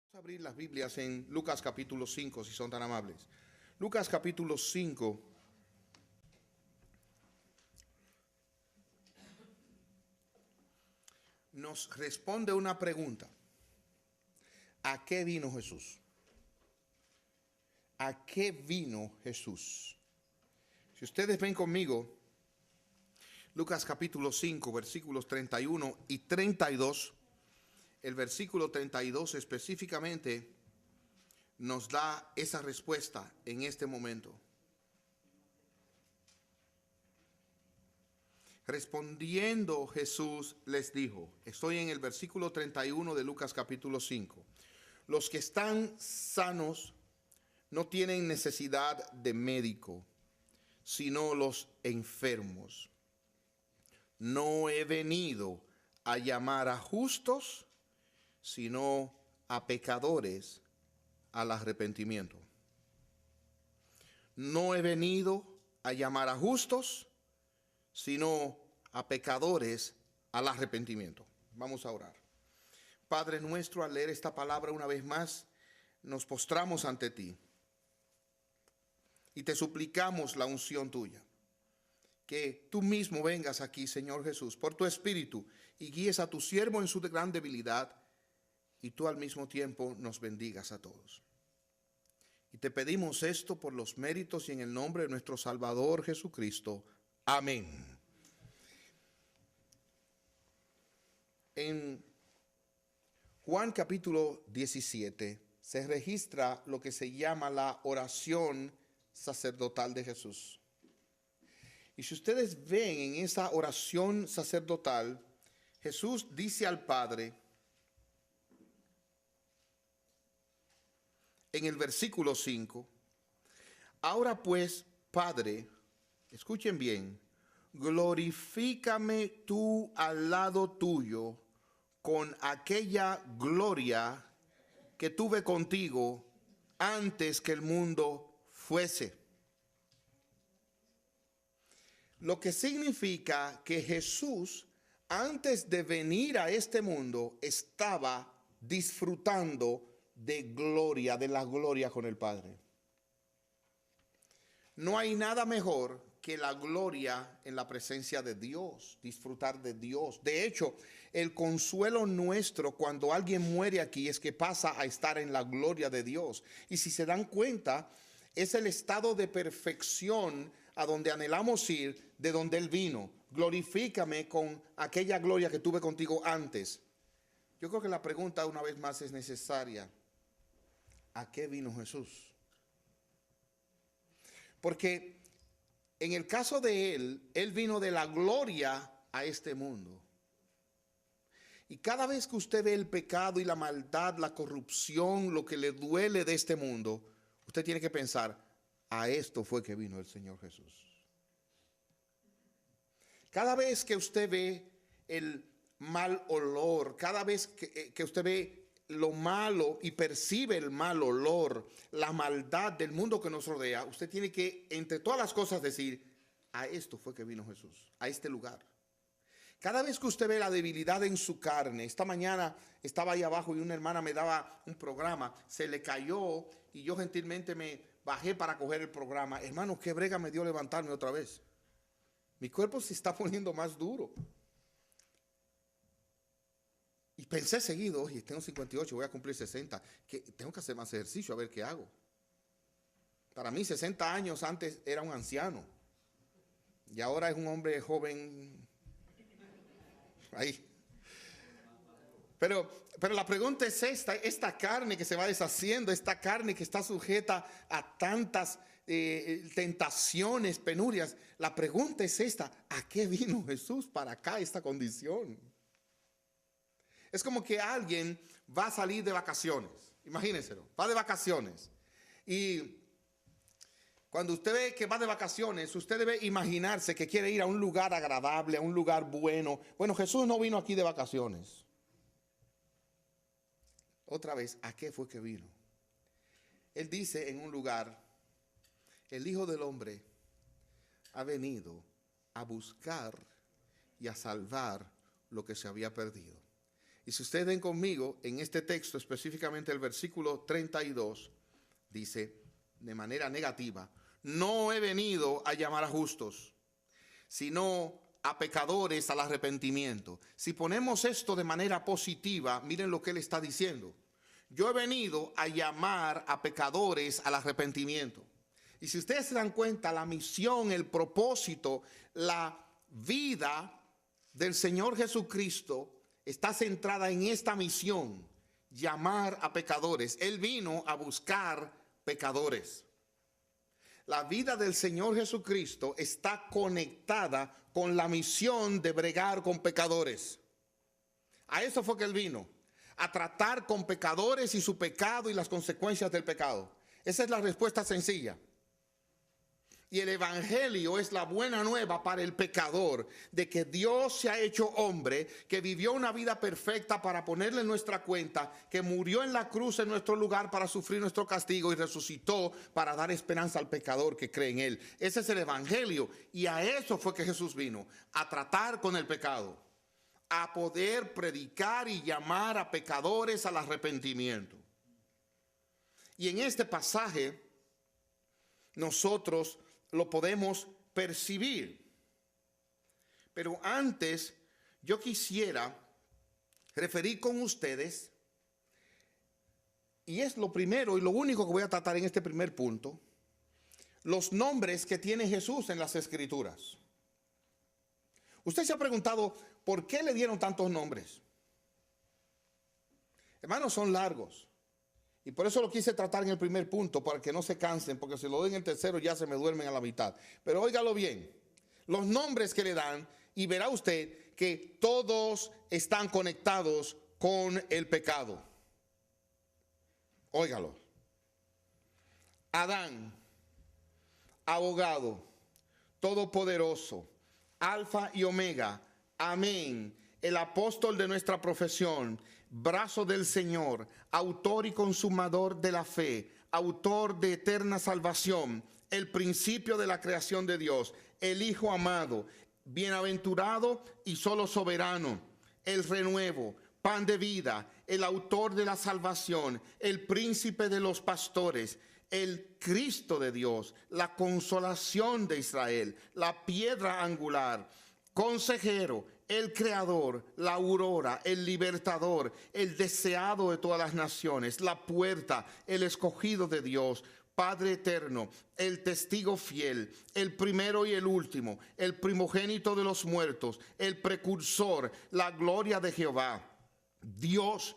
Vamos a abrir las Biblias en Lucas capítulo 5, si son tan amables. Lucas capítulo 5. Nos responde una pregunta. ¿A qué vino Jesús? ¿A qué vino Jesús? Si ustedes ven conmigo, Lucas capítulo 5, versículos 31 y 32, el versículo 32 específicamente nos da esa respuesta en este momento. Respondiendo Jesús les dijo, estoy en el versículo 31 de Lucas capítulo 5, los que están sanos no tienen necesidad de médico, sino los enfermos. No he venido a llamar a justos, sino a pecadores al arrepentimiento. No he venido a llamar a justos, sino a pecadores al arrepentimiento. Vamos a orar. Padre nuestro, al leer esta palabra una vez más, nos postramos ante ti y te suplicamos la unción tuya. Que tú mismo vengas aquí, Señor Jesús, por tu Espíritu y guíes a tu siervo en su gran debilidad y tú al mismo tiempo nos bendigas a todos. Y te pedimos esto por los méritos y en el nombre de nuestro Salvador Jesucristo. Amén. En Juan capítulo 17 se registra lo que se llama la oración sacerdotal de Jesús. Y si ustedes ven en esa oración sacerdotal, Jesús dice al Padre, en el versículo 5, ahora pues, Padre, escuchen bien, glorifícame tú al lado tuyo con aquella gloria que tuve contigo antes que el mundo fuese. Lo que significa que Jesús, antes de venir a este mundo, estaba disfrutando de gloria, de la gloria con el Padre. No hay nada mejor que la gloria en la presencia de Dios, disfrutar de Dios. De hecho, el consuelo nuestro cuando alguien muere aquí es que pasa a estar en la gloria de Dios. Y si se dan cuenta, es el estado de perfección a donde anhelamos ir, de donde Él vino. Glorifícame con aquella gloria que tuve contigo antes. Yo creo que la pregunta una vez más es necesaria. ¿A qué vino Jesús? Porque en el caso de Él vino de la gloria a este mundo. Y cada vez que usted ve el pecado y la maldad, la corrupción, lo que le duele de este mundo, usted tiene que pensar, a esto fue que vino el Señor Jesús. Cada vez que usted ve el mal olor, cada vez que usted ve lo malo y percibe el mal olor, la maldad del mundo que nos rodea, usted tiene que, entre todas las cosas, decir, a esto fue que vino Jesús, a este lugar. Cada vez que usted ve la debilidad en su carne, esta mañana estaba ahí abajo y una hermana me daba un programa, se le cayó y yo gentilmente me bajé para coger el programa. Hermano, qué brega me dio levantarme otra vez. Mi cuerpo se está poniendo más duro. Y pensé seguido, oye, tengo 58, voy a cumplir 60, que tengo que hacer más ejercicio, a ver qué hago. Para mí 60 años antes era un anciano y ahora es un hombre joven. Ahí. Pero la pregunta es esta carne que se va deshaciendo, esta carne que está sujeta a tantas tentaciones, penurias. La pregunta es esta, ¿a qué vino Jesús para acá, esta condición? Es como que alguien va a salir de vacaciones, imagínenselo, va de vacaciones. Y cuando usted ve que va de vacaciones, usted debe imaginarse que quiere ir a un lugar agradable, a un lugar bueno. Bueno, Jesús no vino aquí de vacaciones. Otra vez, ¿a qué fue que vino? Él dice en un lugar, el Hijo del Hombre ha venido a buscar y a salvar lo que se había perdido. Y si ustedes ven conmigo, en este texto, específicamente el versículo 32, dice de manera negativa: no he venido a llamar a justos, sino a pecadores al arrepentimiento. Si ponemos esto de manera positiva, miren lo que él está diciendo. Yo he venido a llamar a pecadores al arrepentimiento. Y si ustedes se dan cuenta, la misión, el propósito, la vida del Señor Jesucristo está centrada en esta misión: llamar a pecadores. Él vino a buscar pecadores. La vida del Señor Jesucristo está conectada con la misión de bregar con pecadores. A eso fue que Él vino, a tratar con pecadores y su pecado y las consecuencias del pecado. Esa es la respuesta sencilla. Y el evangelio es la buena nueva para el pecador, de que Dios se ha hecho hombre, que vivió una vida perfecta para ponerle en nuestra cuenta, que murió en la cruz en nuestro lugar para sufrir nuestro castigo y resucitó para dar esperanza al pecador que cree en él. Ese es el evangelio, y a eso fue que Jesús vino, a tratar con el pecado, a poder predicar y llamar a pecadores al arrepentimiento. Y en este pasaje nosotros lo podemos percibir. Pero antes yo quisiera referir con ustedes, y es lo primero y lo único que voy a tratar en este primer punto, los nombres que tiene Jesús en las Escrituras. Usted se ha preguntado por qué le dieron tantos nombres. Hermanos, son largos. Y por eso lo quise tratar en el primer punto, para que no se cansen, porque si lo doy en el tercero ya se me duermen a la mitad. Pero óigalo bien, los nombres que le dan, y verá usted que todos están conectados con el pecado. Óigalo. Adán, abogado, todopoderoso, alfa y omega, amén, el apóstol de nuestra profesión, brazo del Señor, autor y consumador de la fe, autor de eterna salvación, el principio de la creación de Dios, el Hijo amado, bienaventurado y solo soberano, el renuevo, pan de vida, el autor de la salvación, el príncipe de los pastores, el Cristo de Dios, la consolación de Israel, la piedra angular, consejero, el creador, la aurora, el libertador, el deseado de todas las naciones, la puerta, el escogido de Dios, Padre eterno, el testigo fiel, el primero y el último, el primogénito de los muertos, el precursor, la gloria de Jehová, Dios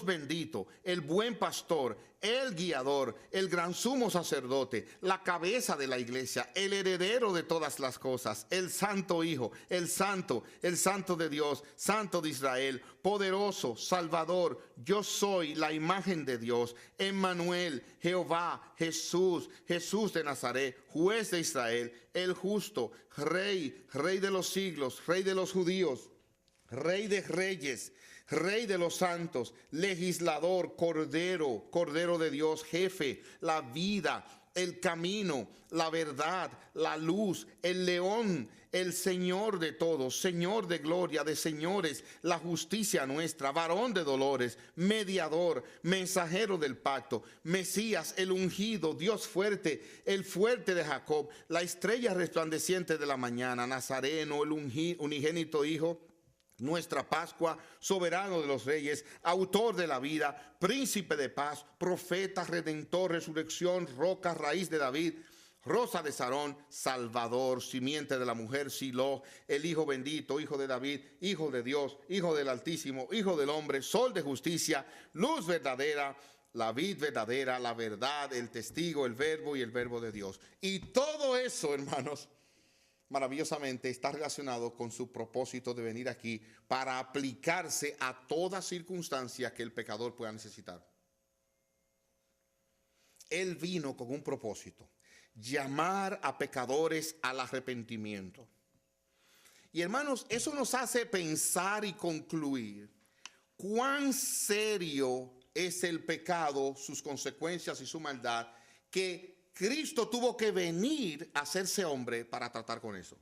bendito, el buen pastor, el guiador, el gran sumo sacerdote, la cabeza de la iglesia, el heredero de todas las cosas, el santo Hijo, el santo de Dios, santo de Israel, poderoso, salvador, yo soy la imagen de Dios, Emmanuel, Jehová, Jesús de Nazaret, juez de Israel, el justo, rey de los siglos, rey de los judíos, rey de reyes, Rey de los santos, legislador, cordero de Dios, jefe, la vida, el camino, la verdad, la luz, el león, el Señor de todos, Señor de gloria, de señores, la justicia nuestra, varón de dolores, mediador, mensajero del pacto, Mesías, el ungido, Dios fuerte, el fuerte de Jacob, la estrella resplandeciente de la mañana, Nazareno, el unigénito Hijo, nuestra Pascua, soberano de los reyes, autor de la vida, príncipe de paz, profeta, redentor, resurrección, roca, raíz de David, rosa de Sarón, salvador, simiente de la mujer, Silo, el Hijo bendito, Hijo de David, Hijo de Dios, Hijo del Altísimo, Hijo del hombre, sol de justicia, luz verdadera, la vid verdadera, la verdad, el testigo, el verbo y el verbo de Dios. Y todo eso, hermanos, maravillosamente está relacionado con su propósito de venir aquí para aplicarse a toda circunstancia que el pecador pueda necesitar. Él vino con un propósito: llamar a pecadores al arrepentimiento. Y hermanos, eso nos hace pensar y concluir cuán serio es el pecado, sus consecuencias y su maldad, que Cristo tuvo que venir a hacerse hombre para tratar con eso.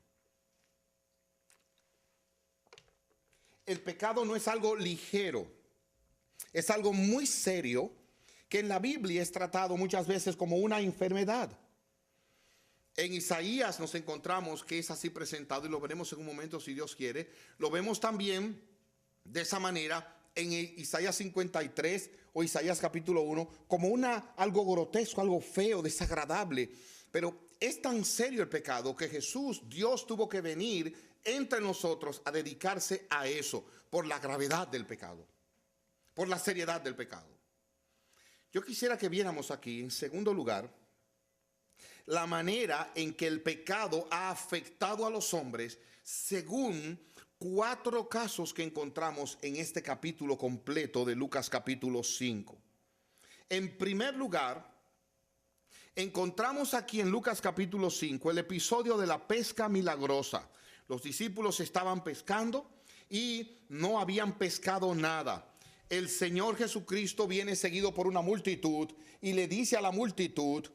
el pecado no es algo ligero, es algo muy serio que en la Biblia es tratado muchas veces como una enfermedad. En Isaías nos encontramos que es así presentado y lo veremos en un momento si Dios quiere. Lo vemos también de esa manera en Isaías 53 o Isaías capítulo 1 como algo grotesco, algo feo, desagradable. Pero es tan serio el pecado que Jesús, Dios, tuvo que venir entre nosotros a dedicarse a eso por la gravedad del pecado, por la seriedad del pecado. Yo quisiera que viéramos aquí, en segundo lugar, la manera en que el pecado ha afectado a los hombres según 4 casos que encontramos en este capítulo completo de Lucas capítulo 5. En primer lugar, encontramos aquí en Lucas capítulo 5 el episodio de la pesca milagrosa. Los discípulos estaban pescando y no habían pescado nada. El Señor Jesucristo viene seguido por una multitud y le dice a la multitud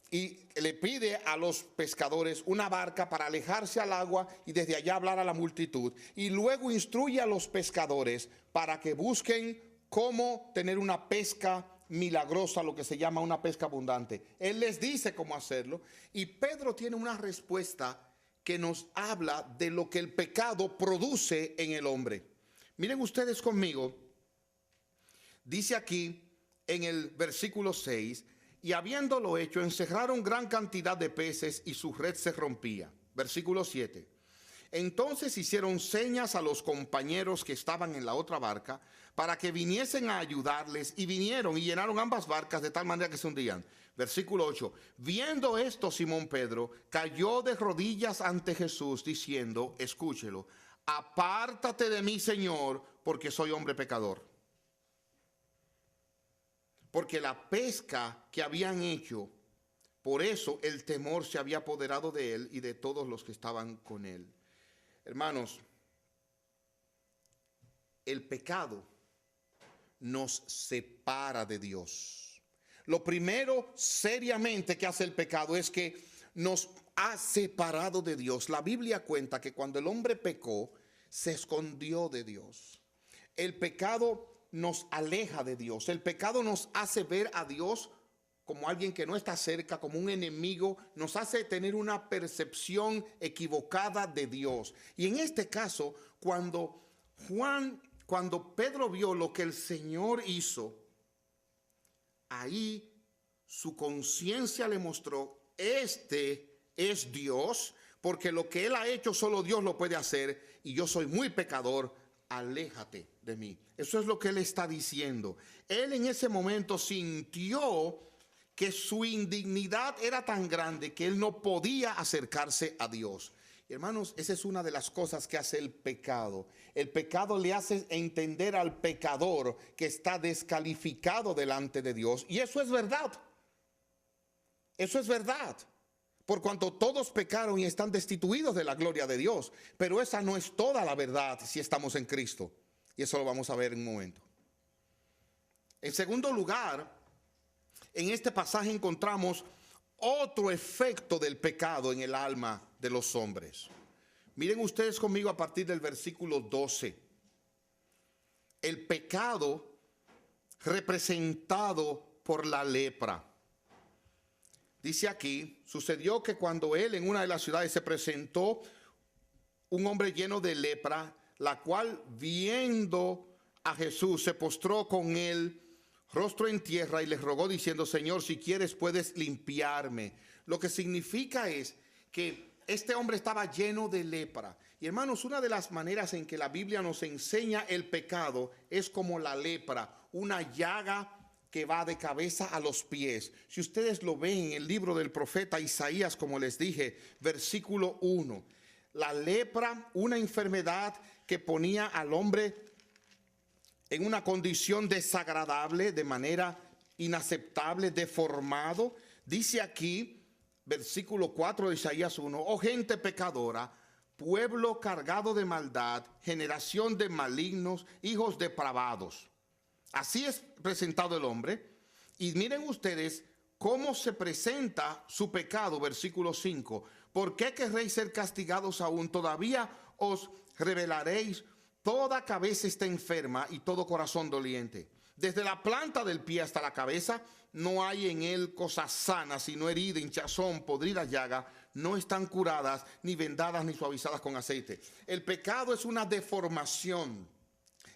y le pide a los pescadores una barca para alejarse al agua y desde allá hablar a la multitud. Y luego instruye a los pescadores para que busquen cómo tener una pesca milagrosa, lo que se llama una pesca abundante. Él les dice cómo hacerlo y Pedro tiene una respuesta que nos habla de lo que el pecado produce en el hombre. Miren ustedes conmigo. Dice aquí en el versículo 6, y habiéndolo hecho, encerraron gran cantidad de peces y su red se rompía. Versículo 7. Entonces hicieron señas a los compañeros que estaban en la otra barca para que viniesen a ayudarles y vinieron y llenaron ambas barcas de tal manera que se hundían. Versículo 8. Viendo esto, Simón Pedro cayó de rodillas ante Jesús diciendo, escúchelo, apártate de mí, Señor, porque soy hombre pecador. Porque la pesca que habían hecho, por eso el temor se había apoderado de él y de todos los que estaban con él. Hermanos, el pecado nos separa de Dios. Lo primero seriamente que hace el pecado es que nos ha separado de Dios. La Biblia cuenta que cuando el hombre pecó, se escondió de Dios. El pecado nos aleja de Dios. El pecado nos hace ver a Dios como alguien que no está cerca, como un enemigo, nos hace tener una percepción equivocada de Dios. Y en este caso, cuando Pedro vio lo que el Señor hizo, ahí su conciencia le mostró, este es Dios, porque lo que Él ha hecho solo Dios lo puede hacer, y yo soy muy pecador, aléjate de mí. Eso es lo que Él está diciendo. Él en ese momento sintió que su indignidad era tan grande que él no podía acercarse a Dios. Y hermanos, esa es una de las cosas que hace el pecado. El pecado le hace entender al pecador que está descalificado delante de Dios. Y eso es verdad. Eso es verdad. Por cuanto todos pecaron y están destituidos de la gloria de Dios. Pero esa no es toda la verdad si estamos en Cristo. Y eso lo vamos a ver en un momento. En segundo lugar, en este pasaje encontramos otro efecto del pecado en el alma de los hombres. Miren ustedes conmigo a partir del versículo 12. El pecado representado por la lepra. Dice aquí, sucedió que cuando él en una de las ciudades se presentó un hombre lleno de lepra, la cual viendo a Jesús se postró con él, rostro en tierra, y le rogó diciendo, Señor, si quieres puedes limpiarme. Lo que significa es que este hombre estaba lleno de lepra. Y hermanos, una de las maneras en que la Biblia nos enseña el pecado es como la lepra, una llaga que va de cabeza a los pies. Si ustedes lo ven en el libro del profeta Isaías, como les dije, versículo 1, la lepra, una enfermedad que ponía al hombre en una condición desagradable, de manera inaceptable, deformado. Dice aquí, versículo 4 de Isaías 1, oh gente pecadora, pueblo cargado de maldad, generación de malignos, hijos depravados. Así es presentado el hombre. Y miren ustedes cómo se presenta su pecado, versículo 5. ¿Por qué querréis ser castigados aún? Todavía os rebelaréis toda cabeza está enferma y todo corazón doliente. Desde la planta del pie hasta la cabeza no hay en él cosas sanas, sino herida, hinchazón, podrida llaga. No están curadas, ni vendadas, ni suavizadas con aceite. El pecado es una deformación.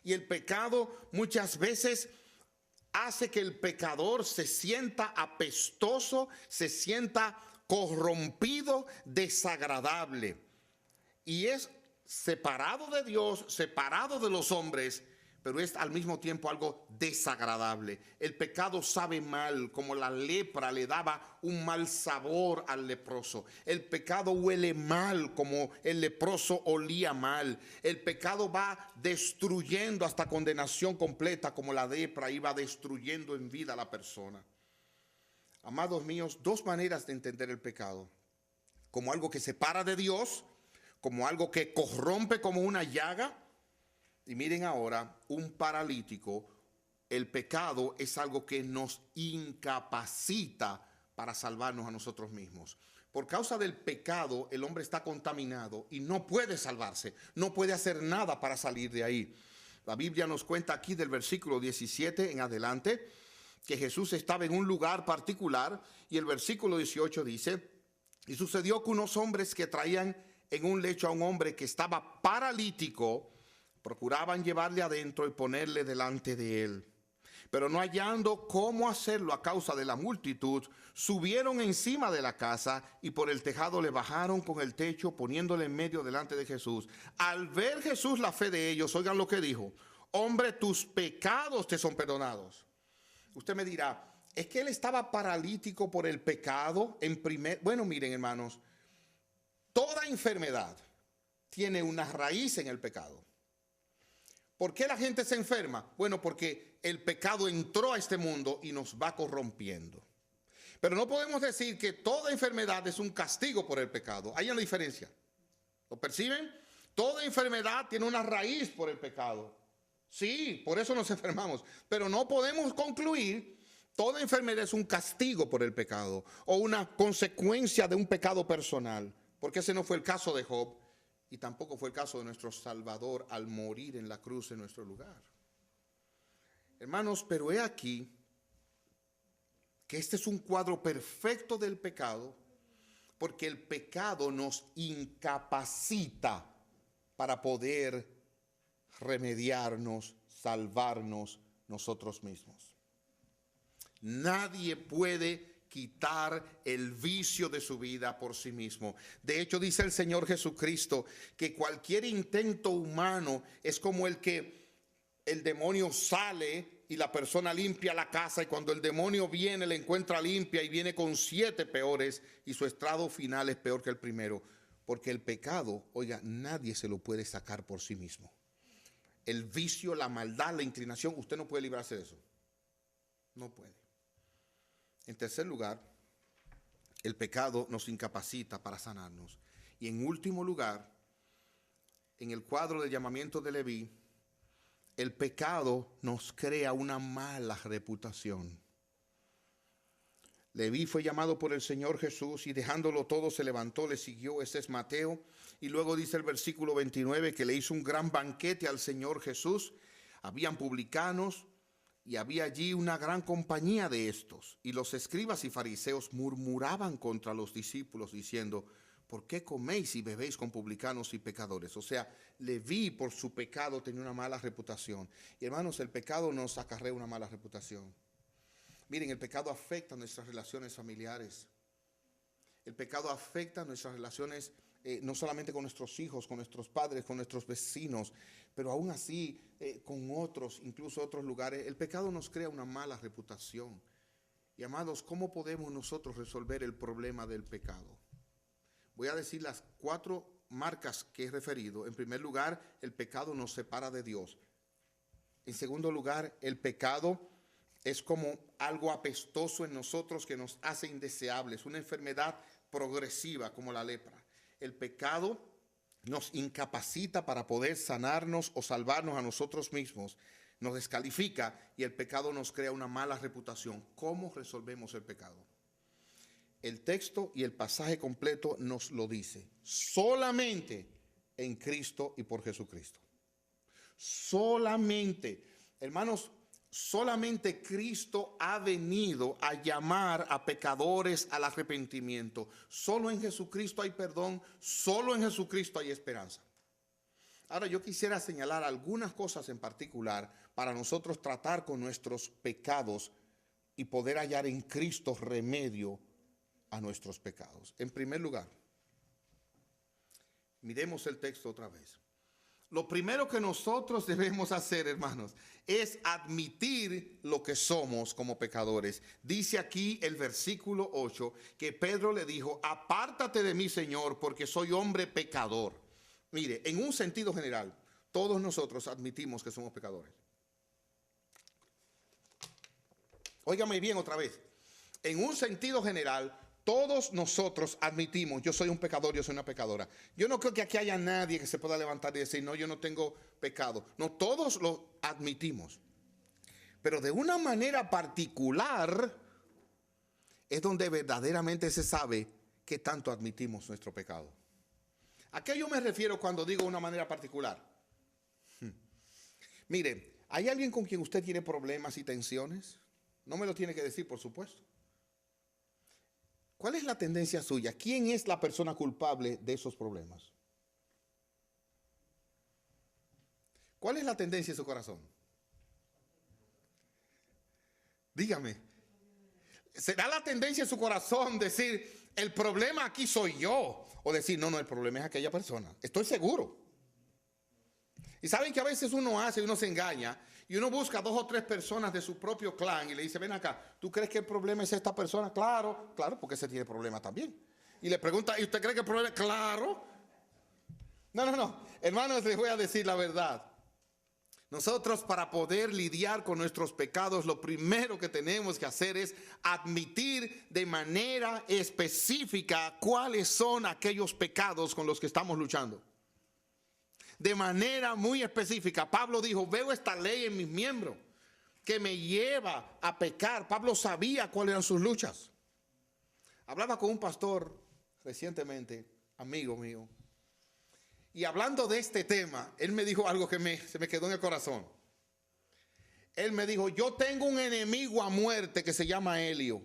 Y el pecado muchas veces hace que el pecador se sienta apestoso, se sienta corrompido, desagradable. Y es separado de Dios, separado de los hombres, pero es al mismo tiempo algo desagradable. El pecado sabe mal, como la lepra le daba un mal sabor al leproso. El pecado huele mal, como el leproso olía mal. El pecado va destruyendo hasta condenación completa, como la lepra iba destruyendo en vida a la persona. Amados míos, dos maneras de entender el pecado: como algo que separa de Dios, como algo que corrompe como una llaga. Y miren ahora, un paralítico, el pecado es algo que nos incapacita para salvarnos a nosotros mismos. Por causa del pecado, el hombre está contaminado y no puede salvarse, no puede hacer nada para salir de ahí. La Biblia nos cuenta aquí del versículo 17 en adelante que Jesús estaba en un lugar particular, y el versículo 18 dice: y sucedió que unos hombres que traían en un lecho a un hombre que estaba paralítico, procuraban llevarle adentro y ponerle delante de él. Pero no hallando cómo hacerlo a causa de la multitud, subieron encima de la casa y por el tejado le bajaron con el techo, poniéndole en medio delante de Jesús. Al ver Jesús la fe de ellos, oigan lo que dijo: hombre, tus pecados te son perdonados. Usted me dirá, ¿es que él estaba paralítico por el pecado? Bueno, miren, hermanos, toda enfermedad tiene una raíz en el pecado. ¿Por qué la gente se enferma? Bueno, porque el pecado entró a este mundo y nos va corrompiendo. Pero no podemos decir que toda enfermedad es un castigo por el pecado. Hay una diferencia. ¿Lo perciben? Toda enfermedad tiene una raíz por el pecado. Sí, por eso nos enfermamos. Pero no podemos concluir toda enfermedad es un castigo por el pecado o una consecuencia de un pecado personal, porque ese no fue el caso de Job. Y tampoco fue el caso de nuestro Salvador al morir en la cruz en nuestro lugar. Hermanos, pero he aquí que este es un cuadro perfecto del pecado, porque el pecado nos incapacita para poder remediarnos, salvarnos nosotros mismos. Nadie puede quitar el vicio de su vida por sí mismo. De hecho, dice el Señor Jesucristo que cualquier intento humano es como el que el demonio sale y la persona limpia la casa, y cuando el demonio viene la encuentra limpia y viene con 7 peores, y su estado final es peor que el primero. Porque el pecado, oiga, nadie se lo puede sacar por sí mismo. El vicio, la maldad, la inclinación, usted no puede librarse de eso. No puede. En tercer lugar, el pecado nos incapacita para sanarnos. Y en último lugar, en el cuadro del llamamiento de Leví, el pecado nos crea una mala reputación. Leví fue llamado por el Señor Jesús y dejándolo todo se levantó, le siguió. Ese es Mateo. Y luego dice el versículo 29 que le hizo un gran banquete al Señor Jesús. Habían publicanos y había allí una gran compañía de estos. Y los escribas y fariseos murmuraban contra los discípulos diciendo: ¿por qué coméis y bebéis con publicanos y pecadores? O sea, Leví por su pecado tenía una mala reputación. Y hermanos, el pecado nos acarrea una mala reputación. Miren, el pecado afecta nuestras relaciones familiares. El pecado afecta nuestras relaciones no solamente con nuestros hijos, con nuestros padres, con nuestros vecinos, pero aún así con otros, incluso otros lugares. El pecado nos crea una mala reputación. Y amados, ¿cómo podemos nosotros resolver el problema del pecado? Voy a decir las 4 marcas que he referido. En primer lugar, el pecado nos separa de Dios. En segundo lugar, el pecado es como algo apestoso en nosotros que nos hace indeseables, una enfermedad progresiva como la lepra. El pecado nos incapacita para poder sanarnos o salvarnos a nosotros mismos, nos descalifica, y el pecado nos crea una mala reputación. ¿Cómo resolvemos el pecado? El texto y el pasaje completo nos lo dice: solamente en Cristo y por Jesucristo. Solamente, hermanos, solamente Cristo ha venido a llamar a pecadores al arrepentimiento. Solo en Jesucristo hay perdón, solo en Jesucristo hay esperanza. Ahora yo quisiera señalar algunas cosas en particular para nosotros tratar con nuestros pecados y poder hallar en Cristo remedio a nuestros pecados. En primer lugar, miremos el texto otra vez. Lo primero que nosotros debemos hacer, hermanos, es admitir lo que somos como pecadores. Dice aquí el versículo 8 que Pedro le dijo: apártate de mí, Señor, porque soy hombre pecador. Mire, en un sentido general, todos nosotros admitimos que somos pecadores. Óigame bien otra vez. En un sentido general, todos nosotros admitimos: yo soy un pecador, yo soy una pecadora. Yo no creo que aquí haya nadie que se pueda levantar y decir: no, yo no tengo pecado. No, todos lo admitimos. Pero de una manera particular es donde verdaderamente se sabe qué tanto admitimos nuestro pecado. ¿A qué yo me refiero cuando digo una manera particular? Mire, ¿hay alguien con quien usted tiene problemas y tensiones? No me lo tiene que decir, por supuesto. ¿Cuál es la tendencia suya? ¿Quién es la persona culpable de esos problemas? ¿Cuál es la tendencia de su corazón? Dígame. ¿Será la tendencia de su corazón decir: el problema aquí soy yo? O decir: no, el problema es aquella persona. Estoy seguro. Y saben que a veces uno se engaña y uno busca 2 o 3 personas de su propio clan y le dice: ven acá, ¿tú crees que el problema es esta persona? Claro, porque ese tiene problema también. Y le pregunta: ¿y usted cree que el problema es? Claro. No. Hermanos, les voy a decir la verdad. Nosotros, para poder lidiar con nuestros pecados, lo primero que tenemos que hacer es admitir de manera específica cuáles son aquellos pecados con los que estamos luchando. De manera muy específica. Pablo dijo: veo esta ley en mis miembros que me lleva a pecar. Pablo sabía cuáles eran sus luchas. Hablaba con un pastor recientemente, amigo mío, y hablando de este tema, él me dijo algo que se me quedó en el corazón. Él me dijo: yo tengo un enemigo a muerte que se llama Helio,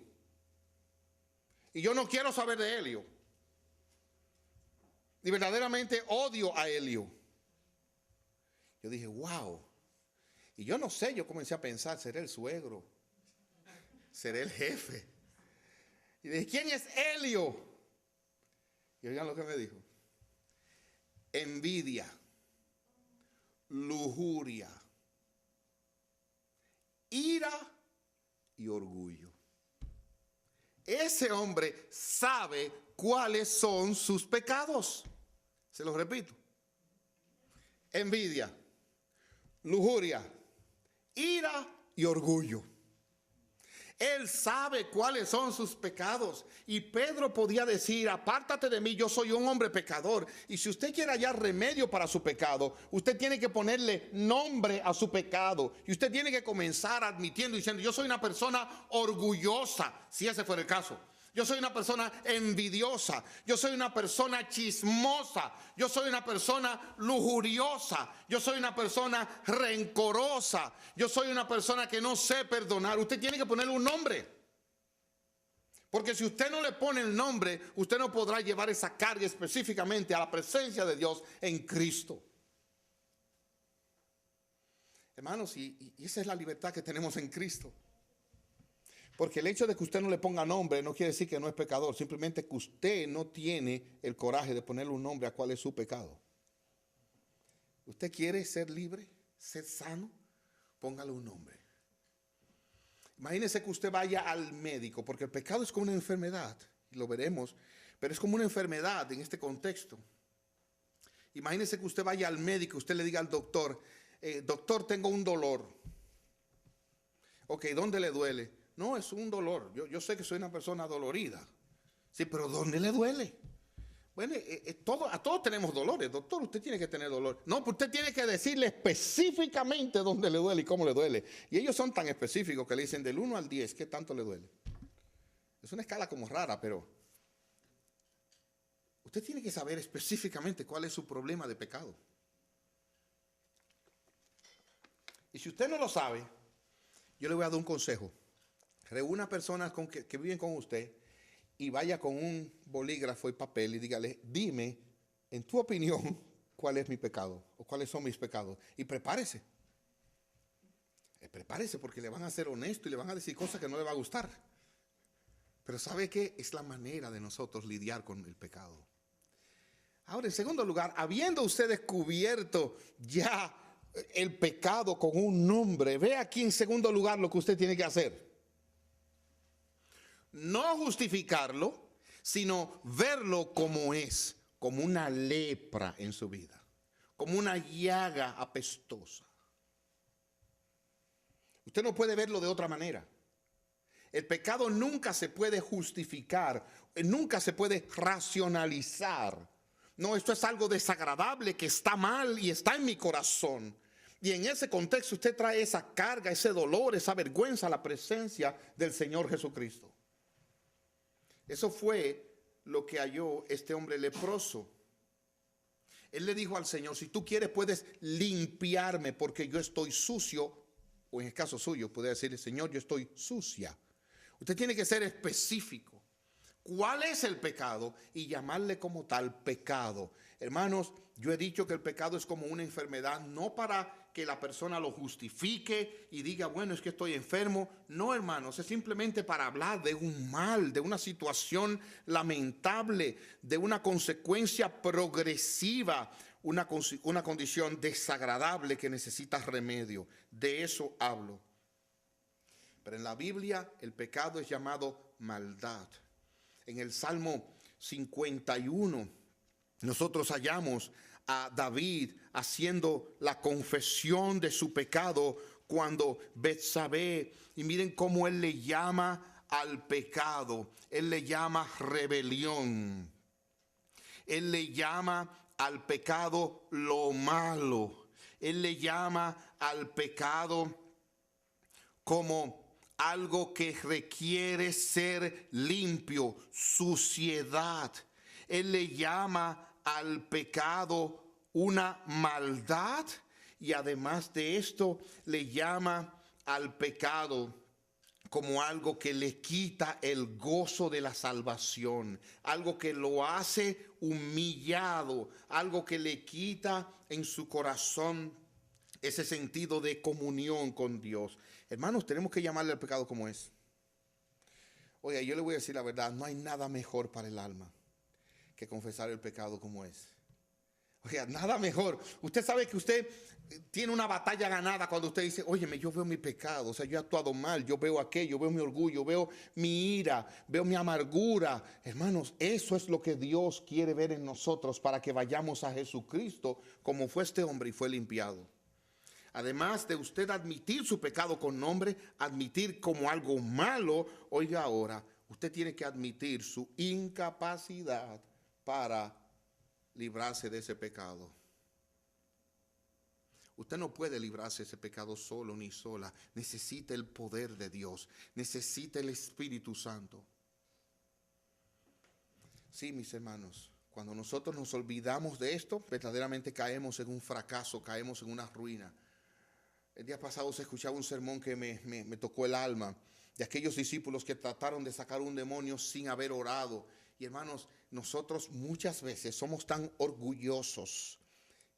y yo no quiero saber de Helio, y verdaderamente odio a Helio. Yo dije: wow. Y yo no sé, yo comencé a pensar: ¿seré el suegro? ¿Seré el jefe? Y dije: ¿quién es Helio? Y oigan lo que me dijo: envidia, lujuria, ira y orgullo. Ese hombre sabe cuáles son sus pecados. Se los repito: envidia, lujuria, ira y orgullo. Él sabe cuáles son sus pecados. Y Pedro podía decir: apártate de mí, yo soy un hombre pecador. Y si usted quiere hallar remedio para su pecado, usted tiene que ponerle nombre a su pecado. Y usted tiene que comenzar admitiendo, diciendo: yo soy una persona orgullosa, si ese fuera el caso. Yo soy una persona envidiosa, yo soy una persona chismosa, yo soy una persona lujuriosa, yo soy una persona rencorosa, yo soy una persona que no sé perdonar. Usted tiene que ponerle un nombre. Porque si usted no le pone el nombre, usted no podrá llevar esa carga específicamente a la presencia de Dios en Cristo. Hermanos, y esa es la libertad que tenemos en Cristo. Porque el hecho de que usted no le ponga nombre no quiere decir que no es pecador. Simplemente que usted no tiene el coraje de ponerle un nombre a cuál es su pecado. ¿Usted quiere ser libre, ser sano? Póngale un nombre. Imagínese que usted vaya al médico, porque el pecado es como una enfermedad, y lo veremos, pero es como una enfermedad en este contexto. Imagínese que usted vaya al médico, usted le diga al doctor: doctor, tengo un dolor. Ok, ¿dónde le duele? No, es un dolor. Yo sé que soy una persona dolorida. Sí, pero ¿dónde le duele? Bueno, a todos tenemos dolores. Doctor, usted tiene que tener dolor. No, pues usted tiene que decirle específicamente dónde le duele y cómo le duele. Y ellos son tan específicos que le dicen del 1 al 10, ¿qué tanto le duele? Es una escala como rara, pero usted tiene que saber específicamente cuál es su problema de pecado. Y si usted no lo sabe, yo le voy a dar un consejo. Reúna personas que viven con usted y vaya con un bolígrafo y papel y dígale, dime, en tu opinión, cuál es mi pecado o cuáles son mis pecados. Y prepárese. Prepárese porque le van a ser honesto y le van a decir cosas que no le va a gustar. Pero ¿sabe qué? Es la manera de nosotros lidiar con el pecado. Ahora, en segundo lugar, habiendo usted descubierto ya el pecado con un nombre, ve aquí en segundo lugar lo que usted tiene que hacer. No justificarlo, sino verlo como es, como una lepra en su vida, como una llaga apestosa. Usted no puede verlo de otra manera. El pecado nunca se puede justificar, nunca se puede racionalizar. No, esto es algo desagradable que está mal y está en mi corazón. Y en ese contexto usted trae esa carga, ese dolor, esa vergüenza a la presencia del Señor Jesucristo. Eso fue lo que halló este hombre leproso. Él le dijo al Señor, si tú quieres puedes limpiarme porque yo estoy sucio. O en el caso suyo, puede decirle, Señor, yo estoy sucia. Usted tiene que ser específico. ¿Cuál es el pecado? Y llamarle como tal pecado. Hermanos, yo he dicho que el pecado es como una enfermedad, no para que la persona lo justifique y diga, bueno, es que estoy enfermo. No, hermanos, es simplemente para hablar de un mal, de una situación lamentable, de una consecuencia progresiva, una condición desagradable que necesita remedio. De eso hablo. Pero en la Biblia el pecado es llamado maldad. En el Salmo 51 nosotros hallamos a David haciendo la confesión de su pecado cuando Betsabé, y miren cómo él le llama al pecado, él le llama rebelión, él le llama al pecado lo malo, él le llama al pecado como algo que requiere ser limpio, suciedad. Él le llama al pecado una maldad y además de esto le llama al pecado como algo que le quita el gozo de la salvación, algo que lo hace humillado, algo que le quita en su corazón ese sentido de comunión con Dios. Hermanos, tenemos que llamarle al pecado como es. Oiga, yo le voy a decir la verdad, no hay nada mejor para el alma que confesar el pecado como es. Oiga, nada mejor. Usted sabe que usted tiene una batalla ganada cuando usted dice, óyeme, yo veo mi pecado, o sea, yo he actuado mal, yo veo aquello, veo mi orgullo, veo mi ira, veo mi amargura. Hermanos, eso es lo que Dios quiere ver en nosotros para que vayamos a Jesucristo como fue este hombre y fue limpiado. Además de usted admitir su pecado con nombre, admitir como algo malo, oiga ahora, usted tiene que admitir su incapacidad para librarse de ese pecado. Usted no puede librarse de ese pecado solo ni sola. Necesita el poder de Dios. Necesita el Espíritu Santo. Sí, mis hermanos, cuando nosotros nos olvidamos de esto, verdaderamente caemos en un fracaso, caemos en una ruina. El día pasado se escuchaba un sermón que me tocó el alma, de aquellos discípulos que trataron de sacar un demonio sin haber orado. Y hermanos, nosotros muchas veces somos tan orgullosos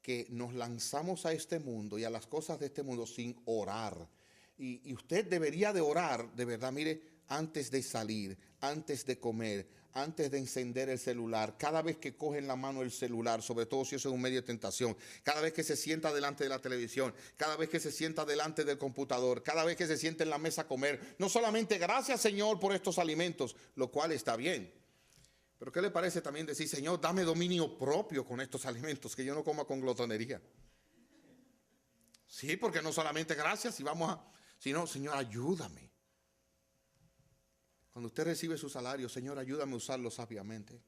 que nos lanzamos a este mundo y a las cosas de este mundo sin orar. Y usted debería de orar, de verdad, mire, antes de salir, antes de comer, antes de encender el celular, cada vez que coge en la mano el celular, sobre todo si eso es un medio de tentación, cada vez que se sienta delante de la televisión, cada vez que se sienta delante del computador, cada vez que se sienta en la mesa a comer, no solamente gracias Señor por estos alimentos, lo cual está bien. Pero ¿qué le parece también decir, Señor, dame dominio propio con estos alimentos, que yo no coma con glotonería? Sí, porque no solamente gracias, sino, Señor, ayúdame. Cuando usted recibe su salario, Señor, ayúdame a usarlo sabiamente.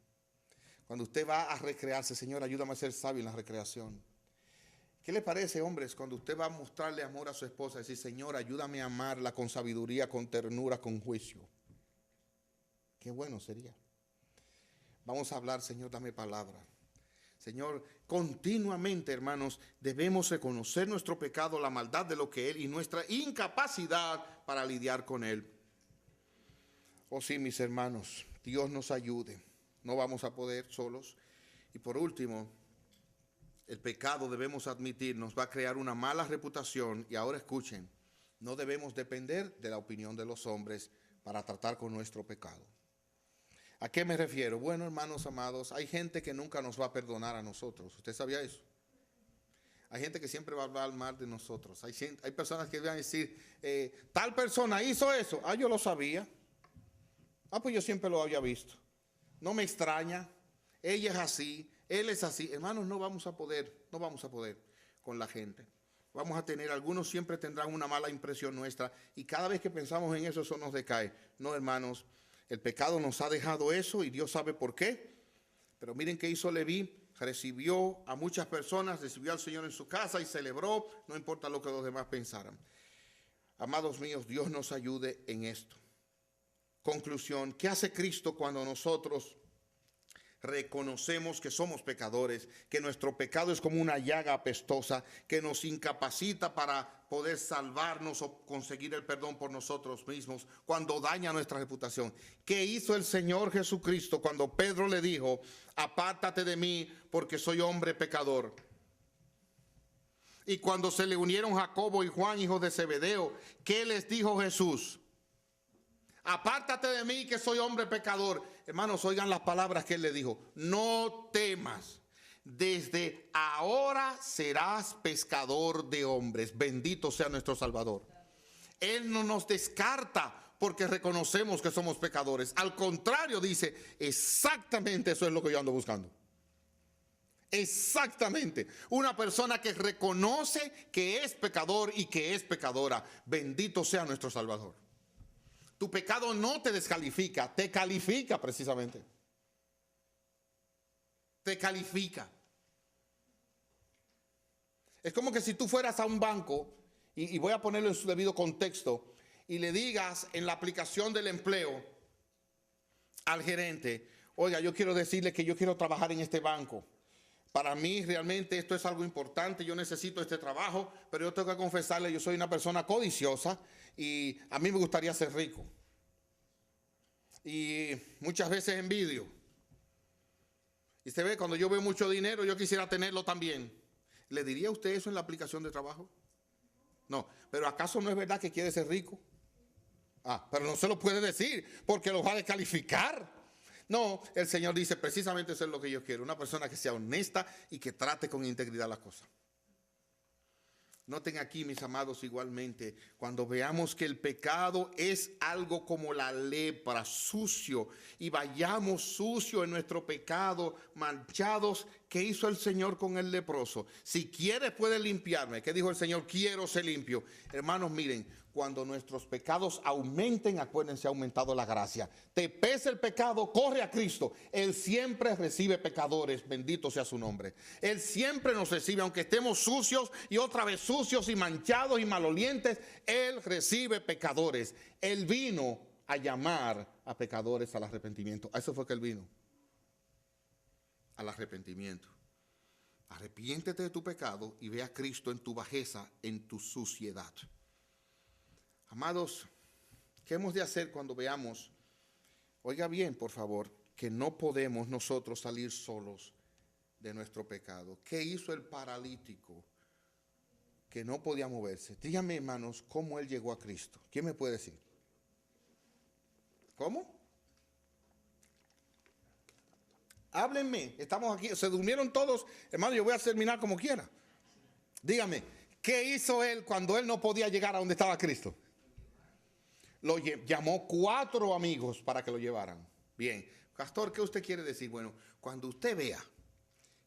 Cuando usted va a recrearse, Señor, ayúdame a ser sabio en la recreación. ¿Qué le parece, hombres, cuando usted va a mostrarle amor a su esposa, decir, Señor, ayúdame a amarla con sabiduría, con ternura, con juicio? Qué bueno sería. Vamos a hablar, Señor, dame palabra. Señor, continuamente, hermanos, debemos reconocer nuestro pecado, la maldad de lo que Él y nuestra incapacidad para lidiar con Él. Oh sí, mis hermanos, Dios nos ayude. No vamos a poder solos. Y por último, el pecado, debemos admitir, nos va a crear una mala reputación. Y ahora escuchen, no debemos depender de la opinión de los hombres para tratar con nuestro pecado. ¿A qué me refiero? Bueno, hermanos amados, hay gente que nunca nos va a perdonar a nosotros. ¿Usted sabía eso? Hay gente que siempre va a hablar mal de nosotros. Hay personas que van a decir, tal persona hizo eso. Ah, yo lo sabía. Ah, pues yo siempre lo había visto. No me extraña. Ella es así, él es así. Hermanos, no vamos a poder con la gente. Vamos a tener, algunos siempre tendrán una mala impresión nuestra. Y cada vez que pensamos en eso nos decae. No, hermanos. El pecado nos ha dejado eso y Dios sabe por qué. Pero miren qué hizo Leví. Recibió a muchas personas, recibió al Señor en su casa y celebró, no importa lo que los demás pensaran. Amados míos, Dios nos ayude en esto. Conclusión, ¿qué hace Cristo cuando nosotros reconocemos que somos pecadores, que nuestro pecado es como una llaga apestosa que nos incapacita para poder salvarnos o conseguir el perdón por nosotros mismos, cuando daña nuestra reputación? ¿Qué hizo el Señor Jesucristo cuando Pedro le dijo, apártate de mí porque soy hombre pecador? Y cuando se le unieron Jacobo y Juan, hijos de Zebedeo, ¿qué les dijo Jesús? Apártate de mí que soy hombre pecador. Hermanos, oigan las palabras que él le dijo. No temas, desde ahora serás pescador de hombres. Bendito sea nuestro Salvador. Él no nos descarta porque reconocemos que somos pecadores. Al contrario, dice, exactamente eso es lo que yo ando buscando. Exactamente. Una persona que reconoce que es pecador y que es pecadora. Bendito sea nuestro Salvador. Tu pecado no te descalifica, te califica precisamente. Te califica. Es como que si tú fueras a un banco, y voy a ponerlo en su debido contexto, y le digas en la aplicación del empleo al gerente, oiga, yo quiero decirle que yo quiero trabajar en este banco. Para mí realmente esto es algo importante, yo necesito este trabajo, pero yo tengo que confesarle, yo soy una persona codiciosa y a mí me gustaría ser rico. Y muchas veces envidio. Y se ve, cuando yo veo mucho dinero, yo quisiera tenerlo también. ¿Le diría a usted eso en la aplicación de trabajo? No, pero ¿acaso no es verdad que quiere ser rico? Ah, pero no se lo puede decir porque lo va a descalificar. No, el Señor dice, precisamente eso es lo que yo quiero. Una persona que sea honesta y que trate con integridad las cosas. Noten aquí, mis amados, igualmente, cuando veamos que el pecado es algo como la lepra, sucio, y vayamos sucio en nuestro pecado, manchados, ¿qué hizo el Señor con el leproso? Si quieres puedes limpiarme. ¿Qué dijo el Señor? Quiero ser limpio. Hermanos, miren, cuando nuestros pecados aumenten, acuérdense, ha aumentado la gracia. Te pesa el pecado, corre a Cristo. Él siempre recibe pecadores, bendito sea su nombre. Él siempre nos recibe, aunque estemos sucios y otra vez sucios y manchados y malolientes. Él recibe pecadores. Él vino a llamar a pecadores al arrepentimiento. A eso fue que Él vino. Al arrepentimiento. Arrepiéntete de tu pecado y ve a Cristo en tu bajeza, en tu suciedad. Amados, ¿qué hemos de hacer cuando veamos? Oiga bien, por favor, que no podemos nosotros salir solos de nuestro pecado. ¿Qué hizo el paralítico que no podía moverse? Díganme, hermanos, cómo él llegó a Cristo. ¿Quién me puede decir? ¿Cómo? Háblenme, estamos aquí, se durmieron todos. Hermano, yo voy a terminar como quiera. Dígame, ¿qué hizo él cuando él no podía llegar a donde estaba Cristo? Llamó 4 amigos para que lo llevaran. Bien, pastor, ¿qué usted quiere decir? Bueno, cuando usted vea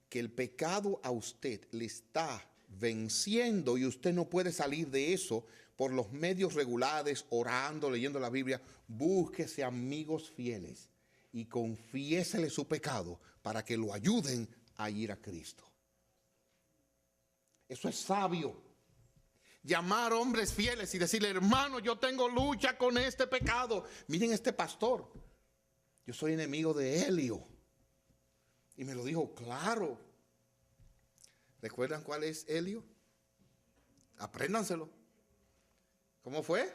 que el pecado a usted le está venciendo y usted no puede salir de eso por los medios regulares, orando, leyendo la Biblia, búsquese amigos fieles y confiésele su pecado para que lo ayuden a ir a Cristo. Eso es sabio. Llamar hombres fieles y decirle, hermano, yo tengo lucha con este pecado. Miren este pastor, yo soy enemigo de Helio. Y me lo dijo claro. ¿Recuerdan cuál es Helio? Apréndanselo. ¿Cómo fue?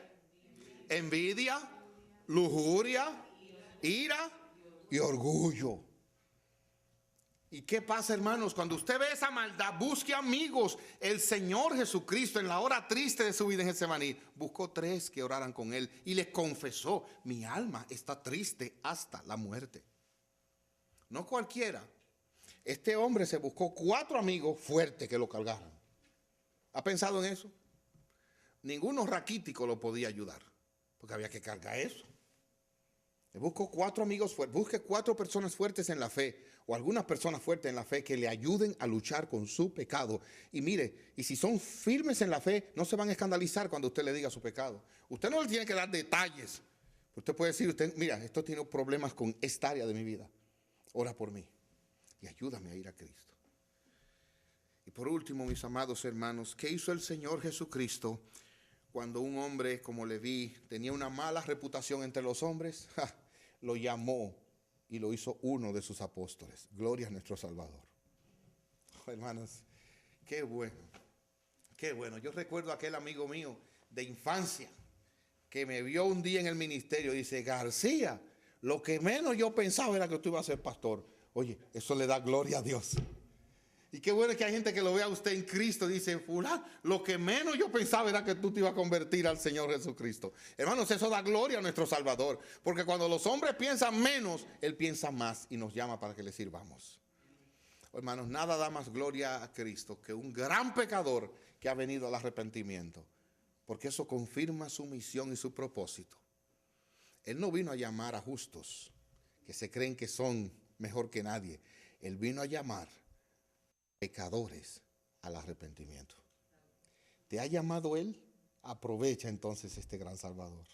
Envidia, lujuria, ira y orgullo. ¿Y qué pasa, hermanos? Cuando usted ve esa maldad, busque amigos. El Señor Jesucristo, en la hora triste de su vida en Getsemaní, buscó 3 que oraran con él y les confesó: mi alma está triste hasta la muerte. No cualquiera. Este hombre se buscó 4 amigos fuertes que lo cargaran. ¿Ha pensado en eso? Ninguno raquítico lo podía ayudar, porque había que cargar eso. Le buscó 4 amigos fuertes. Busque 4 personas fuertes en la fe, o algunas personas fuertes en la fe que le ayuden a luchar con su pecado. Y mire, y si son firmes en la fe, no se van a escandalizar cuando usted le diga su pecado. Usted no le tiene que dar detalles. Usted puede decir: usted, mira, esto tiene problemas con esta área de mi vida. Ora por mí y ayúdame a ir a Cristo. Y por último, mis amados hermanos, ¿qué hizo el Señor Jesucristo cuando un hombre como Leví tenía una mala reputación entre los hombres? Lo llamó y lo hizo uno de sus apóstoles. Gloria a nuestro Salvador. Oh, hermanos, qué bueno, qué bueno. Yo recuerdo a aquel amigo mío de infancia que me vio un día en el ministerio y dice: García, lo que menos yo pensaba era que tú ibas a ser pastor. Oye, eso le da gloria a Dios. Y qué bueno que hay gente que lo vea a usted en Cristo y dice: fulano, lo que menos yo pensaba era que tú te ibas a convertir al Señor Jesucristo. Hermanos, eso da gloria a nuestro Salvador, porque cuando los hombres piensan menos, Él piensa más y nos llama para que le sirvamos. Hermanos, nada da más gloria a Cristo que un gran pecador que ha venido al arrepentimiento, porque eso confirma su misión y su propósito. Él no vino a llamar a justos que se creen que son mejor que nadie. Él vino a llamar pecadores al arrepentimiento. ¿Te ha llamado Él? Aprovecha entonces este gran Salvador.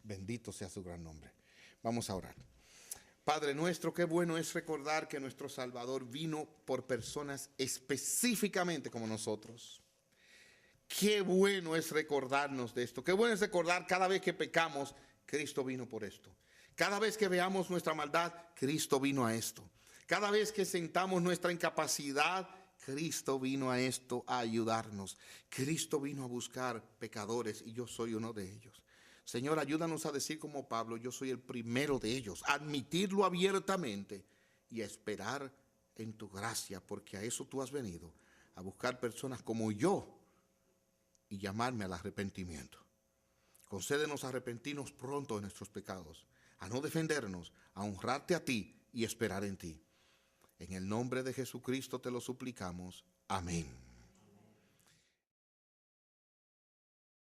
Bendito sea su gran nombre. Vamos a orar. Padre nuestro, qué bueno es recordar que nuestro Salvador vino por personas específicamente como nosotros. Qué bueno es recordarnos de esto. Qué bueno es recordar cada vez que pecamos, Cristo vino por esto. Cada vez que veamos nuestra maldad, Cristo vino a esto. Cada vez que sentamos nuestra incapacidad, Cristo vino a esto a ayudarnos. Cristo vino a buscar pecadores y yo soy uno de ellos. Señor, ayúdanos a decir como Pablo: yo soy el primero de ellos. Admitirlo abiertamente y a esperar en tu gracia, porque a eso tú has venido, a buscar personas como yo y llamarme al arrepentimiento. Concédenos arrepentirnos pronto de nuestros pecados, a no defendernos, a honrarte a ti y esperar en ti. En el nombre de Jesucristo te lo suplicamos. Amén.